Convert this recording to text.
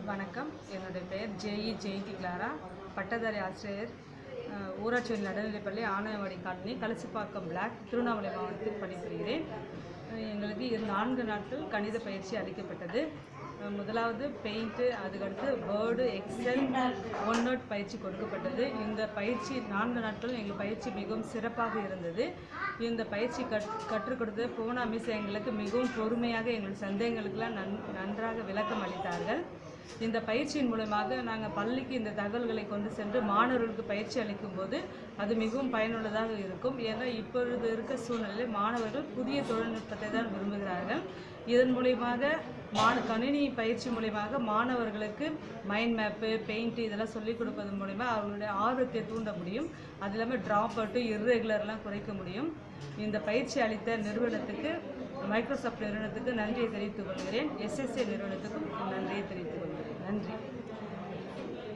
வணக்கம். என்னுடைய பெயர் ஜெயந்தி கிளாரா. பட்டதாரி ஆசிரியர், ஊராட்சி நடுநிலைப்பள்ளி, ஆனையவாடி காலனி, கலசிப்பாக்கம் பிளாக், திருவண்ணாமலை மாவட்டத்தில் பணிபுரிகிறேன். எங்களுக்கு 4 நாட்கள் கணித பயிற்சி அளிக்கப்பட்டது. முதலாவது பெயிண்ட்டு, அதுக்கடுத்து வேர்டு, எக்ஸல், ஒன் நோட் பயிற்சி கொடுக்கப்பட்டது. இந்த பயிற்சி 4 நாட்கள் எங்கள் பயிற்சி மிகவும் சிறப்பாக இருந்தது. இந்த பயிற்சி கற்றுக் கொடுத்த பூனா மிஸ் எங்களுக்கு மிகவும் பொறுமையாக எங்கள் சந்தேகங்களுக்கெல்லாம் நன்றாக விளக்கம் அளித்தார்கள். இந்த பயிற்சியின் மூலமாக நாங்கள் பள்ளிக்கு இந்த தகவல்களை கொண்டு சென்று மாணவர்களுக்கு பயிற்சி அளிக்கும் போது அது மிகவும் பயனுள்ளதாக இருக்கும். ஏன்னா இப்பொழுது இருக்க சூழ்நிலையில் மாணவர்கள் புதிய தொழில்நுட்பத்தை தான் விரும்புகிறார்கள். இதன் மூலியமாக கணினி பயிற்சி மூலியமாக மாணவர்களுக்கு மைண்ட் மேப்பு, பெயிண்ட் இதெல்லாம் சொல்லிக் கொடுப்பது மூலிமா அவர்களுடைய ஆர்வத்தை தூண்ட முடியும். அது இல்லாமல் ட்ராப் அவுட்டு, இர்ரெகுலர்லாம் குறைக்க முடியும். இந்த பயிற்சி அளித்த நிறுவனத்துக்கு, மைக்ரோசாஃப்ட் நிறுவனத்துக்கு நன்றியை தெரிவித்துக் கொள்கிறேன். SSA நிறுவனத்துக்கும் நன்றியை தெரிவித்துக்